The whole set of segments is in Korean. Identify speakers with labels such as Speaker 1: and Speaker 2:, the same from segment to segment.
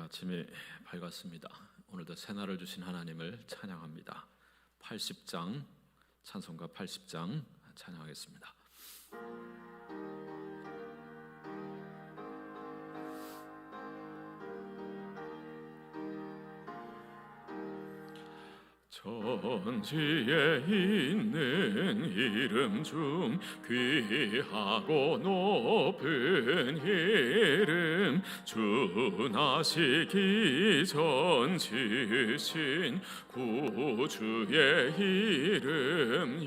Speaker 1: 아침이 밝았습니다. 오늘도 새날을 주신 하나님을 찬양합니다. 80장 찬송가 80장 찬양하겠습니다. 천지에 있는 이름 중 귀하고 높은 이름, 주 나시기 전 지으신 구주의 이름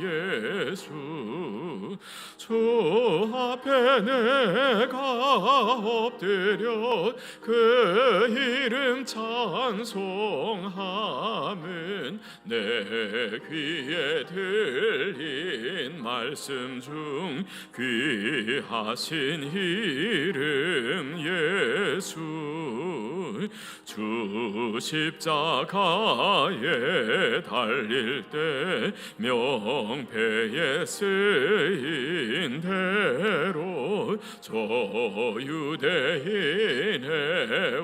Speaker 1: 예수. 주 앞에 내가 엎드려 그 이름 찬송함은 내 귀에 들린 말씀 중 귀하신 이름 예수. 주 십자가에 달릴 때 명패에 쓰인 대로 저 유대인의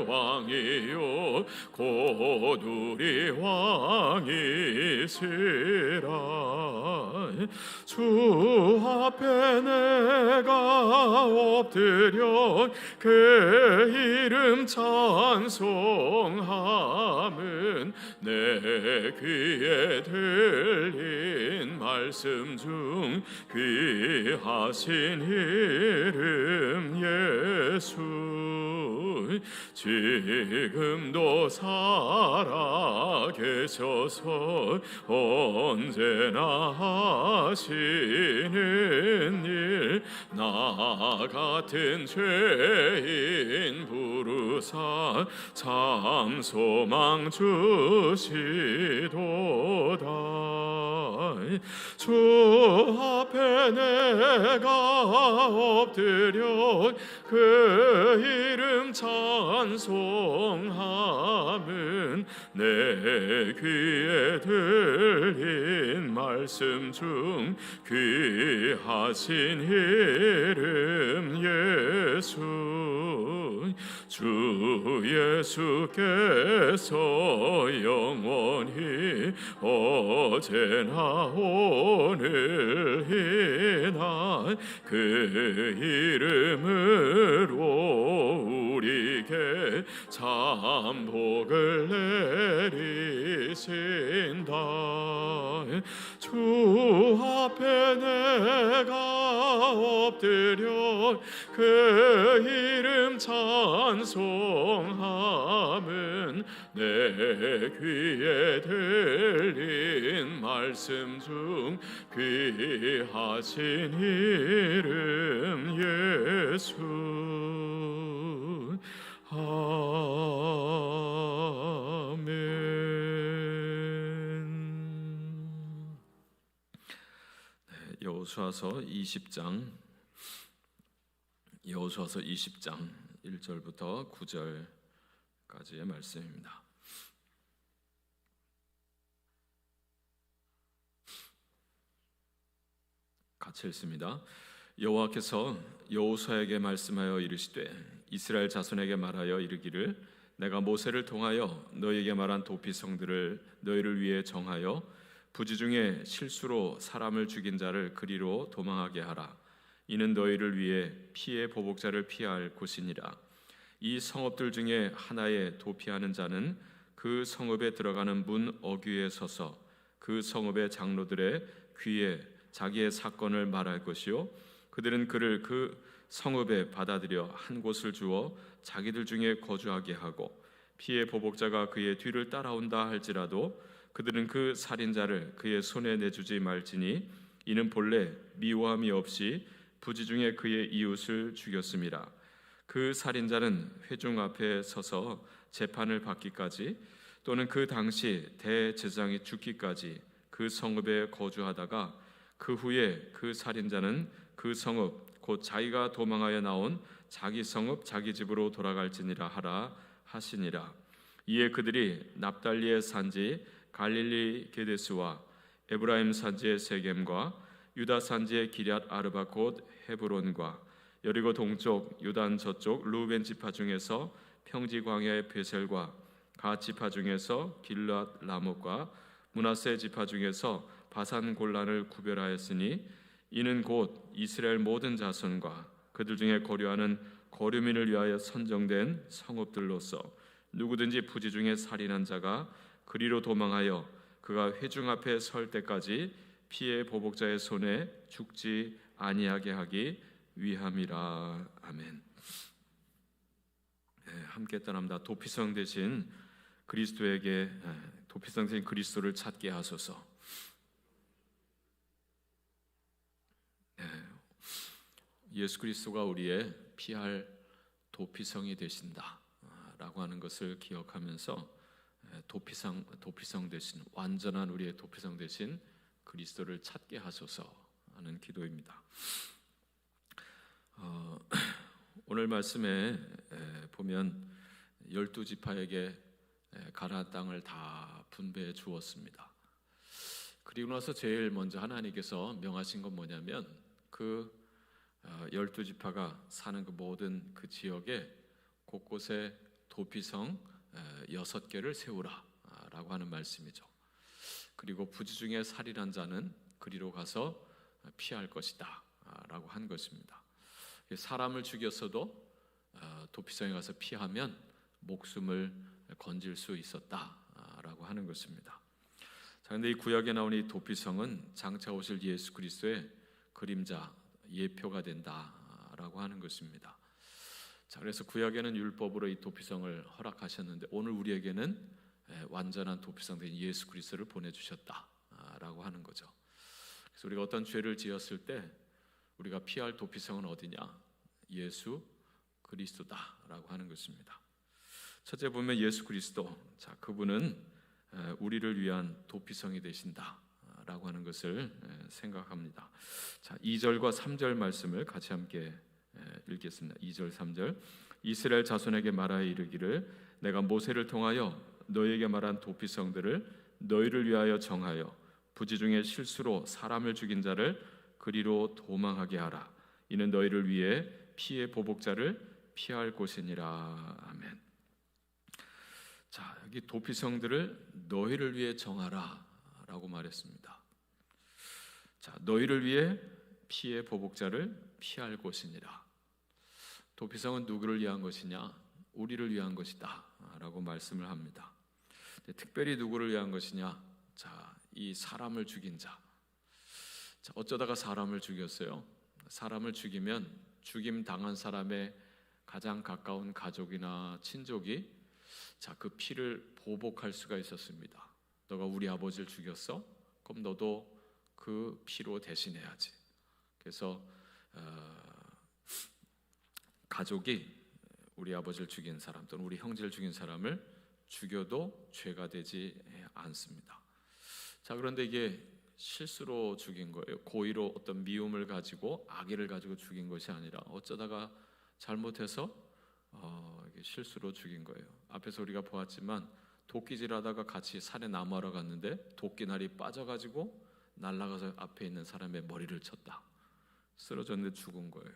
Speaker 1: 왕이요 곧 우리 왕이시라. 주 앞에 내가 엎드려 그 이름 찬송함은 내 귀에 들린 말씀 중 귀하신 이름 예수. 지금도 살아 계셔서 언제나 하시는 일, 나 같은 죄인 부르사 참 소망 주시도다. 주 앞에 내가 엎드려 그 이름 찬송함은 내 귀에 들린 말씀 중 귀하신 이름 예수. 주 예수께서 영원히 어제나 오늘이나 그 이름으로 우리에게 참 복을 내리신다. 주 앞에 내가 엎드려 그 이름 찬송함은 내 귀에 들린 말씀 중 귀하신 이름 예수. 아멘. 여호수아서 20장 1절부터 9절까지의 말씀입니다. 같이 읽습니다. 여호와께서 여호수아에게 말씀하여 이르시되 이스라엘 자손에게 말하여 이르기를 내가 모세를 통하여 너희에게 말한 도피성들을 너희를 위해 정하여 부지 중에 실수로 사람을 죽인 자를 그리로 도망하게 하라. 이는 너희를 위해 피의 보복자를 피할 곳이니라. 이 성읍들 중에 하나에 도피하는 자는 그 성읍에 들어가는 문 어귀에 서서 그 성읍의 장로들의 귀에 자기의 사건을 말할 것이요 그들은 그를 그 성읍에 받아들여 한 곳을 주어 자기들 중에 거주하게 하고 피의 보복자가 그의 뒤를 따라온다 할지라도 그들은 그 살인자를 그의 손에 내주지 말지니 이는 본래 미워함이 없이 부지 중에 그의 이웃을 죽였음이라. 그 살인자는 회중 앞에 서서 재판을 받기까지 또는 그 당시 대제사장이 죽기까지 그 성읍에 거주하다가 그 후에 그 살인자는 그 성읍 곧 자기가 도망하여 나온 자기 성읍 자기 집으로 돌아갈지니라 하라 하시니라. 이에 그들이 납달리의 산지 갈릴리 게데스와 에브라임 산지의 세겜과 유다 산지의 기럇 아르바 곧 헤브론과 여리고 동쪽 요단 저쪽 루벤 지파 중에서 평지 광야의 베셀과 갓 지파 중에서 길앗 라못과 므낫세 지파 중에서 바산 골란을 구별하였으니 이는 곧 이스라엘 모든 자손과 그들 중에 거류하는 거류민을 위하여 선정된 성읍들로서 누구든지 부지 중에 살인한 자가 그리로 도망하여 그가 회중 앞에 설 때까지 피해 보복자의 손에 죽지 아니하게 하기 위함이라. 아멘. 함께 따라합니다. 도피성 대신 그리스도에게 도피성 대신 그리스도를 찾게 하소서. 예수 그리스도가 우리의 피할 도피성이 되신다라고 하는 것을 기억하면서 도피성 대신 완전한 우리의 도피성 대신 그리스도를 찾게 하소서 하는 기도입니다. 오늘 말씀에 보면 12지파에게 가나안 땅을 다 분배해 주었습니다. 그리고 나서 제일 먼저 하나님께서 명하신 건 뭐냐면 그 12지파가 사는 그 모든 그 지역에 곳곳에 도피성 6개를 세우라 라고 하는 말씀이죠. 그리고 부지 중에 살인한 자는 그리로 가서 피할 것이다 라고 한 것입니다. 사람을 죽였어도 도피성에 가서 피하면 목숨을 건질 수 있었다라고 하는 것입니다. 자, 그런데 이 구약에 나오는 이 도피성은 장차 오실 예수 그리스도의 그림자 예표가 된다라고 하는 것입니다. 자, 그래서 구약에는 율법으로 이 도피성을 허락하셨는데 오늘 우리에게는 완전한 도피성 된 예수 그리스도를 보내주셨다라고 하는 거죠. 그래서 우리가 어떤 죄를 지었을 때 우리가 피할 도피성은 어디냐? 예수 그리스도다라고 하는 것입니다. 첫째 보면 예수 그리스도, 자 그분은 우리를 위한 도피성이 되신다라고 하는 것을 생각합니다. 자 2절과 3절 말씀을 같이 함께 읽겠습니다. 2절 3절 이스라엘 자손에게 말하여 이르기를 내가 모세를 통하여 너희에게 말한 도피성들을 너희를 위하여 정하여 부지 중에 실수로 사람을 죽인 자를 그리로 도망하게 하라. 이는 너희를 위해 피해 보복자를 피할 곳이니라. 아멘. 자, 여기 도피성들을 너희를 위해 정하라 라고 말했습니다. 자, 너희를 위해 피해 보복자를 피할 곳이니라. 도피성은 누구를 위한 것이냐? 우리를 위한 것이다 라고 말씀을 합니다. 특별히 누구를 위한 것이냐? 자, 이 사람을 죽인 자. 자, 어쩌다가 사람을 죽였어요? 사람을 죽이면 죽임 당한 사람의 가장 가까운 가족이나 친족이 자, 그 피를 보복할 수가 있었습니다. 너가 우리 아버지를 죽였어? 그럼 너도 그 피로 대신해야지. 그래서 가족이 우리 아버지를 죽인 사람 또는 우리 형제를 죽인 사람을 죽여도 죄가 되지 않습니다. 자, 그런데 이게 실수로 죽인 거예요. 고의로 어떤 미움을 가지고 악의를 가지고 죽인 것이 아니라 어쩌다가 잘못해서 실수로 죽인 거예요. 앞에서 우리가 보았지만 도끼질하다가 같이 산에 나무하러 갔는데 도끼날이 빠져가지고 날아가서 앞에 있는 사람의 머리를 쳤다. 쓰러졌는데 죽은 거예요.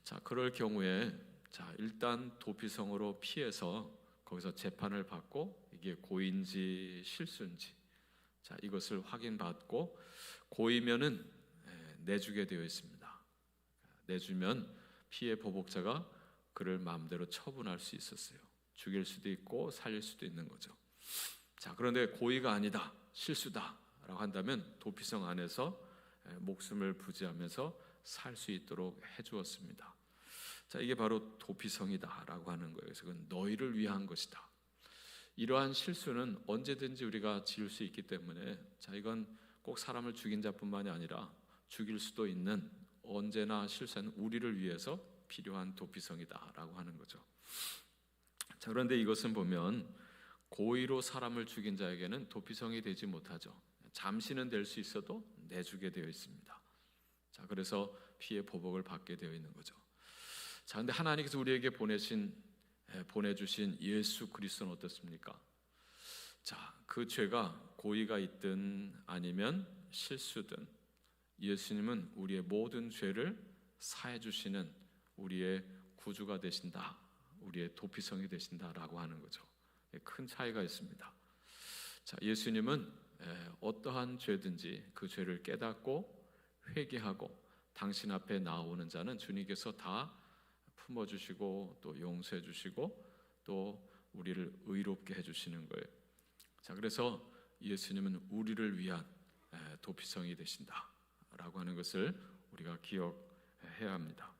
Speaker 1: 자, 그럴 경우에 자, 일단 도피성으로 피해서 거기서 재판을 받고 이게 고의인지 실수인지 자, 이것을 확인받고 고의면은 내주게 되어 있습니다. 내주면 피해 보복자가 그를 마음대로 처분할 수 있었어요. 죽일 수도 있고 살릴 수도 있는 거죠. 자, 그런데 고의가 아니다, 실수다라고 한다면 도피성 안에서 목숨을 부지하면서 살 수 있도록 해주었습니다. 자, 이게 바로 도피성이다라고 하는 거예요. 그래서 그건 너희를 위한 것이다. 이러한 실수는 언제든지 우리가 지을 수 있기 때문에 자, 이건 꼭 사람을 죽인 자뿐만이 아니라 죽일 수도 있는 언제나 실수는 우리를 위해서 필요한 도피성이다라고 하는 거죠. 자, 그런데 이것은 보면 고의로 사람을 죽인 자에게는 도피성이 되지 못하죠. 잠시는 될 수 있어도 내주게 되어 있습니다. 자, 그래서 피해 보복을 받게 되어 있는 거죠. 자, 근데 하나님께서 우리에게 보내주신 예수 그리스도는 어떻습니까? 자, 그 죄가 고의가 있든 아니면 실수든 예수님은 우리의 모든 죄를 사해 주시는 우리의 구주가 되신다 우리의 도피성이 되신다라고 하는 거죠. 큰 차이가 있습니다. 자, 예수님은 어떠한 죄든지 그 죄를 깨닫고 회개하고 당신 앞에 나오는 자는 주님께서 다 품어주시고 또 용서해 주시고 또 우리를 의롭게 해주시는 거예요. 자, 그래서 예수님은 우리를 위한 도피성이 되신다라고 하는 것을 우리가 기억해야 합니다.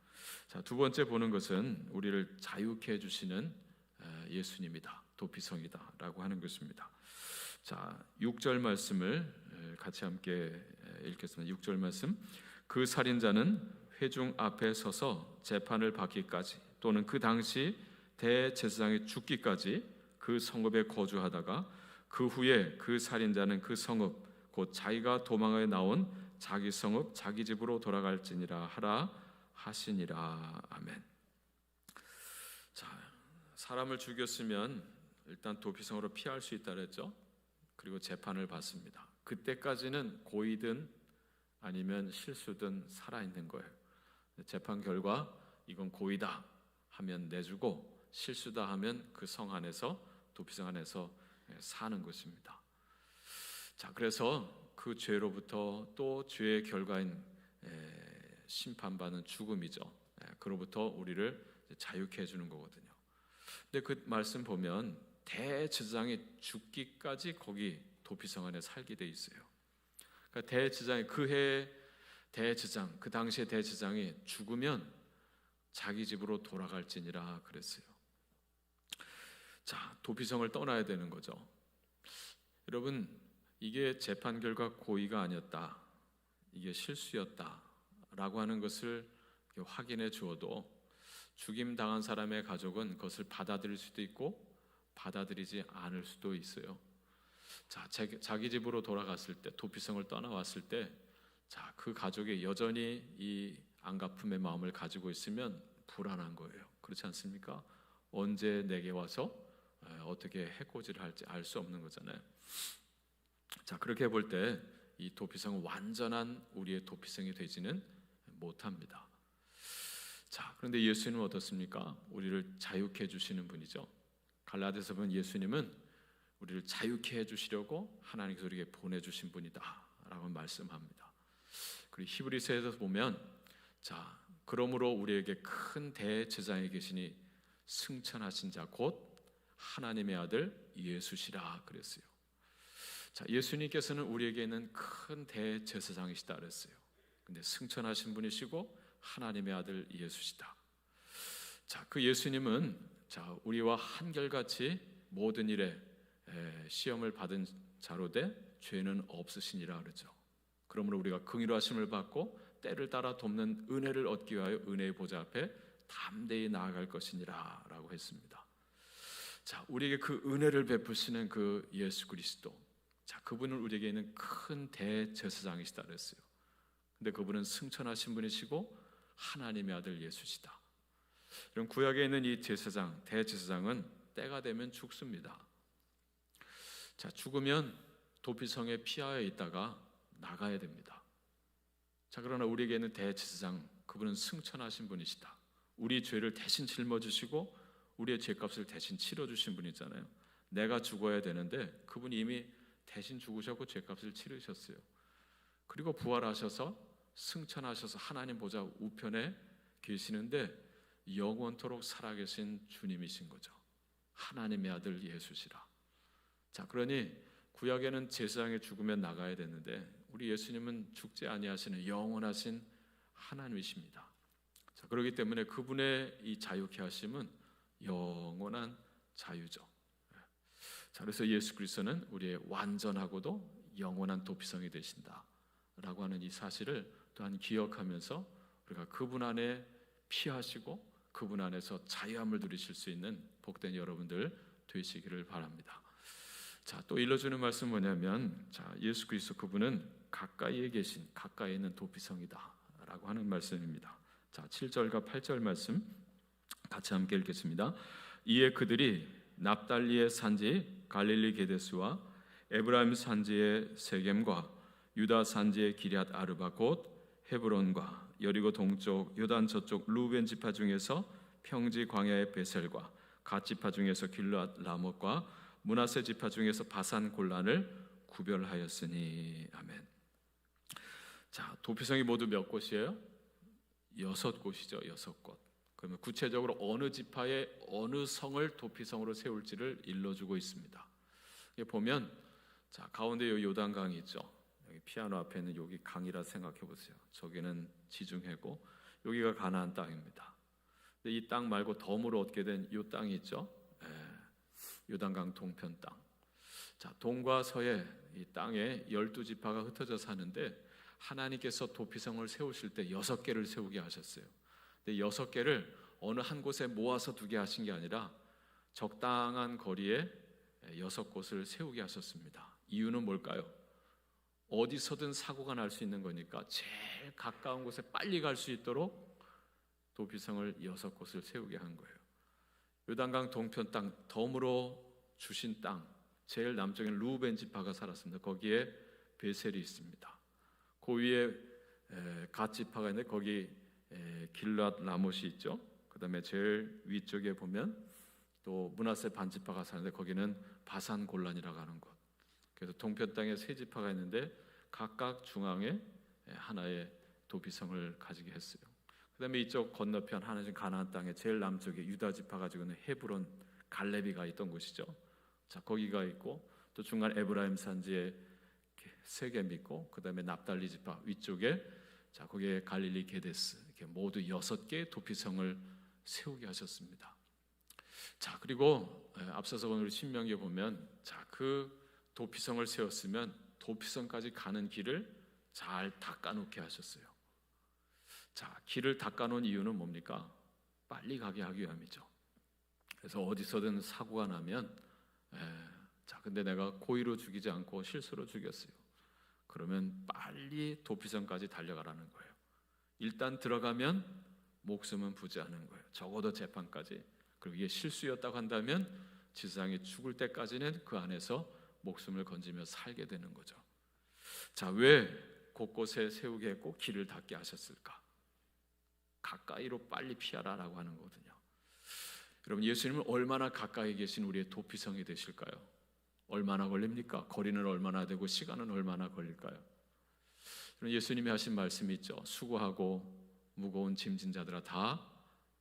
Speaker 1: 자, 두 번째 보는 것은 우리를 자유케 해주시는 예수님이다, 도피성이다라고 하는 것입니다. 자, 6절 말씀을 같이 함께 읽겠습니다. 6절 말씀. 그 살인자는 회중 앞에 서서 재판을 받기까지 또는 그 당시 대제사장이 죽기까지 그 성읍에 거주하다가 그 후에 그 살인자는 그 성읍 곧 자기가 도망하여 나온 자기 성읍 자기 집으로 돌아갈지니라 하라 하시니라. 아멘. 자, 사람을 죽였으면 일단 도피성으로 피할 수 있다 그랬죠. 그리고 재판을 받습니다. 그때까지는 고의든 아니면 실수든 살아있는 거예요. 재판 결과 이건 고의다 하면 내주고 실수다 하면 그 성 안에서 도피성 안에서 사는 것입니다. 자, 그래서 그 죄로부터 또 죄의 결과인 심판받는 죽음이죠. 그로부터 우리를 자유케 해주는 거거든요. 근데 그 말씀 보면 대제사장이 죽기까지 거기 도피성 안에 살게 돼 있어요. 그러니까 대제사장이 그해 대제사장 그 당시에 대제사장이 죽으면 자기 집으로 돌아갈지니라 그랬어요. 자, 도피성을 떠나야 되는 거죠. 여러분, 이게 재판 결과 고의가 아니었다, 이게 실수였다라고 하는 것을 확인해 주어도 죽임 당한 사람의 가족은 그것을 받아들일 수도 있고 받아들이지 않을 수도 있어요. 자, 자기 집으로 돌아갔을 때, 도피성을 떠나왔을 때, 자, 그 가족이 여전히 이 안갚음의 마음을 가지고 있으면 불안한 거예요. 그렇지 않습니까? 언제 내게 와서 어떻게 해코지를 할지 알 수 없는 거잖아요. 자, 그렇게 볼 때 이 도피성은 완전한 우리의 도피성이 되지는 못합니다. 자, 그런데 예수님은 어떻습니까? 우리를 자유케 해주시는 분이죠. 갈라디아서 보면 예수님은 우리를 자유케 해주시려고 하나님께서 우리에게 보내주신 분이다라고 말씀합니다. 그리고 히브리서에서 보면, 자, 그러므로 우리에게 큰 대제사장이 계시니 승천하신 자 곧 하나님의 아들 예수시라 그랬어요. 자, 예수님께서는 우리에게 있는 큰 대제사장이시다 그랬어요. 근데 승천하신 분이시고 하나님의 아들 예수시다. 자, 그 예수님은 자, 우리와 한결같이 모든 일에 시험을 받은 자로 돼 죄는 없으시니라 그러죠. 그러므로 우리가 긍휼하심을 받고 때를 따라 돕는 은혜를 얻기 위하여 은혜의 보좌 앞에 담대히 나아갈 것이니라 라고 했습니다. 자, 우리에게 그 은혜를 베푸시는 그 예수 그리스도, 자, 그분은 우리에게 있는 큰 대제사장이시다 그랬어요. 근데 그분은 승천하신 분이시고 하나님의 아들 예수시다. 이런 구약에 있는 이 제사장, 대제사장은 때가 되면 죽습니다. 자, 죽으면 도피성에 피하여 있다가 나가야 됩니다. 자, 그러나 우리에게 있는 대제사장, 그분은 승천하신 분이시다. 우리 죄를 대신 짊어지시고 우리의 죄값을 대신 치러주신 분이잖아요. 내가 죽어야 되는데 그분이 이미 대신 죽으셨고 죄값을 치르셨어요. 그리고 부활하셔서 승천하셔서 하나님 보좌 우편에 계시는데 영원토록 살아계신 주님이신 거죠. 하나님의 아들 예수시라. 자, 그러니 구약에는 제사장이 죽으면 나가야 되는데 우리 예수님은 죽지 아니하시는 영원하신 하나님이십니다. 자, 그렇기 때문에 그분의 이 자유케 하심은 영원한 자유죠. 자, 그래서 예수 그리스도는 우리의 완전하고도 영원한 도피성이 되신다라고 하는 이 사실을 또한 기억하면서 우리가 그분 안에 피하시고 그분 안에서 자유함을 누리실 수 있는 복된 여러분들 되시기를 바랍니다. 자, 또 일러주는 말씀 뭐냐면, 자, 예수 그리스도 그분은 가까이에 계신, 가까이에 있는 도피성이다라고 하는 말씀입니다. 자, 7절과 8절 말씀 같이 함께 읽겠습니다. 이에 그들이 납달리의 산지 갈릴리 게데스와 에브라임 산지의 세겜과 유다 산지의 기럇 아르바 곧 헤브론과 여리고 동쪽 요단 저쪽 루벤 지파 중에서 평지 광야의 베셀과 갓 지파 중에서 길르앗 라못과 므낫세 지파 중에서 바산 골란을 구별하였으니. 아멘. 자, 도피성이 모두 몇 곳이에요? 6곳이죠. 6곳. 그러면 구체적으로 어느 지파의 어느 성을 도피성으로 세울지를 일러주고 있습니다. 보면 자, 가운데 요 요단강이 있죠. 여기 피아노 앞에 있는 여기 강이라 생각해 보세요. 저기는 지중해고 여기가 가나안 땅입니다. 근데 이 땅 말고 덤으로 얻게 된 요 땅이 있죠. 요단강 동편 땅. 자, 동과 서에 이 땅에 12지파가 흩어져 사는데 하나님께서 도피성을 세우실 때 6개를 세우게 하셨어요. 근데 6개를 어느 한 곳에 모아서 두게 하신 게 아니라 적당한 거리에 6곳을 세우게 하셨습니다. 이유는 뭘까요? 어디서든 사고가 날 수 있는 거니까 제일 가까운 곳에 빨리 갈 수 있도록 도피성을 6곳을 세우게 한 거예요. 요단강 동편 땅, 덤으로 주신 땅, 제일 남쪽엔 루벤 지파가 살았습니다. 거기에 베셀이 있습니다. 그 위에 갓 지파가 있는데 거기 길르앗 라못이 있죠. 그 다음에 제일 위쪽에 보면 또 므낫세 반 지파가 사는데 거기는 바산 골란이라고 하는 곳. 그래서 동편 땅에 3지파가 있는데 각각 중앙에 하나의 도피성을 가지게 했어요. 그 다음에 이쪽 건너편 하나는 가나안 땅에 제일 남쪽에 유다 지파 가지고 있는 헤브론 갈레비가 있던 곳이죠. 자, 거기가 있고 또 중간 에브라임 산지에 세겜 있고 그 다음에 납달리 지파 위쪽에 자 거기에 갈릴리 게데스 이렇게 모두 6개의 도피성을 세우게 하셨습니다. 자, 그리고 앞서서 오늘 신명기에 보면 자, 그 도피성을 세웠으면 도피성까지 가는 길을 잘 닦아놓게 하셨어요. 자, 길을 닦아놓은 이유는 뭡니까? 빨리 가게 하기 위함이죠. 그래서 어디서든 사고가 나면 자, 근데 내가 고의로 죽이지 않고 실수로 죽였어요. 그러면 빨리 도피성까지 달려가라는 거예요. 일단 들어가면 목숨은 부지하는 거예요. 적어도 재판까지. 그리고 이게 실수였다고 한다면 지상에 죽을 때까지는 그 안에서 목숨을 건지며 살게 되는 거죠. 자, 왜 곳곳에 세우게 했고 길을 닫게 하셨을까? 가까이로 빨리 피하라라고 하는 거거든요. 여러분, 예수님은 얼마나 가까이 계신 우리의 도피성이 되실까요? 얼마나 걸립니까? 거리는 얼마나 되고 시간은 얼마나 걸릴까요? 예수님이 하신 말씀이 있죠. 수고하고 무거운 짐진 자들아 다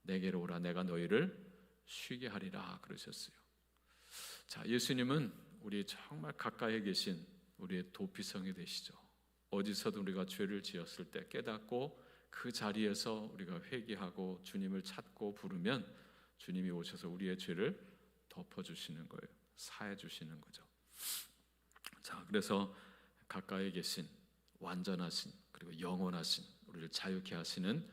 Speaker 1: 내게로 오라 내가 너희를 쉬게 하리라 그러셨어요. 자, 예수님은 우리 정말 가까이 계신 우리의 도피성이 되시죠. 어디서든 우리가 죄를 지었을 때 깨닫고 그 자리에서 우리가 회개하고 주님을 찾고 부르면 주님이 오셔서 우리의 죄를 덮어주시는 거예요. 사해 주시는 거죠. 자, 그래서 가까이 계신 완전하신 그리고 영원하신 우리를 자유케 하시는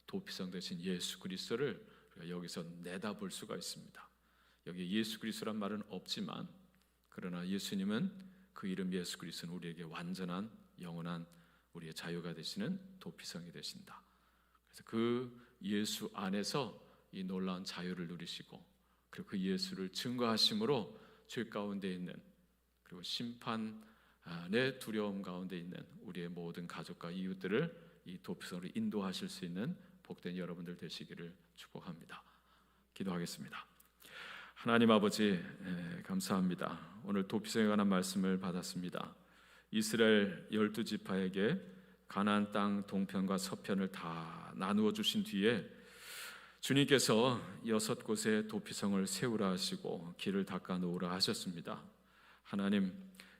Speaker 1: 도피성 되신 예수 그리스도를 우리가 여기서 내다볼 수가 있습니다. 여기 예수 그리스도란 말은 없지만 그러나 예수님은 그 이름 예수 그리스도는 우리에게 완전한 영원한 우리의 자유가 되시는 도피성이 되신다. 그래서 그 예수 안에서 이 놀라운 자유를 누리시고 그리고 그 예수를 증거하심으로 죄 가운데 있는 그리고 심판의 두려움 가운데 있는 우리의 모든 가족과 이웃들을 이 도피성으로 인도하실 수 있는 복된 여러분들 되시기를 축복합니다. 기도하겠습니다. 하나님 아버지 감사합니다. 오늘 도피성에 관한 말씀을 받았습니다. 이스라엘 12지파에게 가나안 땅 동편과 서편을 다 나누어 주신 뒤에 주님께서 6곳의 도피성을 세우라 하시고 길을 닦아 놓으라 하셨습니다. 하나님,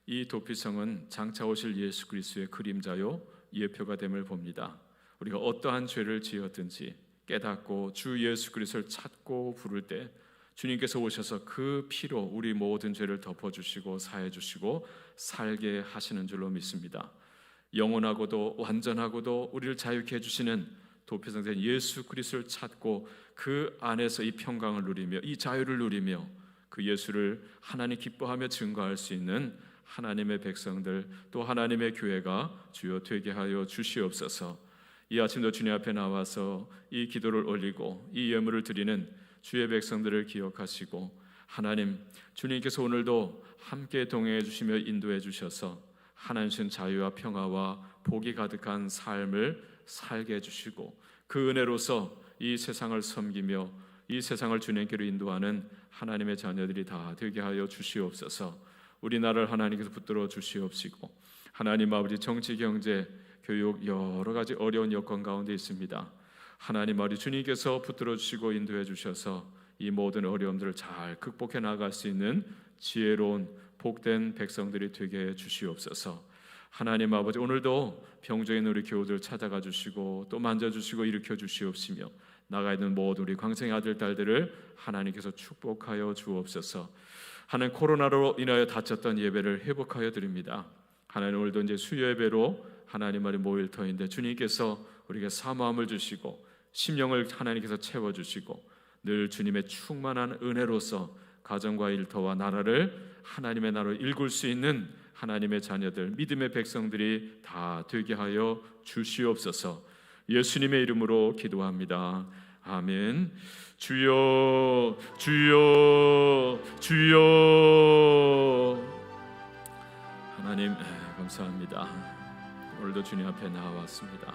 Speaker 1: 이 도피성은 장차 오실 예수 그리스도의 그림자요 예표가 됨을 봅니다. 우리가 어떠한 죄를 지었든지 깨닫고 주 예수 그리스도를 찾고 부를 때 주님께서 오셔서 그 피로 우리 모든 죄를 덮어주시고 사해주시고 살게 하시는 줄로 믿습니다. 영원하고도 완전하고도 우리를 자유케 해주시는 도피성 된 예수 그리스도를 찾고 그 안에서 이 평강을 누리며 이 자유를 누리며 그 예수를 하나님 기뻐하며 증거할 수 있는 하나님의 백성들 또 하나님의 교회가 주여 되게 하여 주시옵소서. 이 아침도 주님 앞에 나와서 이 기도를 올리고 이 예물을 드리는 주의 백성들을 기억하시고 하나님 주님께서 오늘도 함께 동행해 주시며 인도해 주셔서 하나님 자유와 평화와 복이 가득한 삶을 살게 해주시고 그 은혜로서 이 세상을 섬기며 이 세상을 주님께로 인도하는 하나님의 자녀들이 다 되게 하여 주시옵소서. 우리나라를 하나님께서 붙들어 주시옵시고, 하나님 아버지 정치, 경제, 교육 여러 가지 어려운 여건 가운데 있습니다. 하나님 아버지 주님께서 붙들어 주시고 인도해 주셔서 이 모든 어려움들을 잘 극복해 나갈 수 있는 지혜로운 복된 백성들이 되게 해 주시옵소서. 하나님 아버지 오늘도 병정인 우리 교우들 찾아가 주시고 또 만져주시고 일으켜 주시옵시며, 나가 있는 모든 우리 광생의 아들 딸들을 하나님께서 축복하여 주옵소서. 하나님, 코로나로 인하여 다쳤던 예배를 회복하여 드립니다. 하나님, 오늘도 이제 수요 예배로 하나님 말이 모일 터인데 주님께서 우리에게 사모함을 주시고 심령을 하나님께서 채워주시고 늘 주님의 충만한 은혜로서 가정과 일터와 나라를 하나님의 나라로 일굴 수 있는 하나님의 자녀들, 믿음의 백성들이 다 되게 하여 주시옵소서. 예수님의 이름으로 기도합니다. 아멘. 주여, 주여, 주여. 하나님 감사합니다. 오늘도 주님 앞에 나와왔습니다.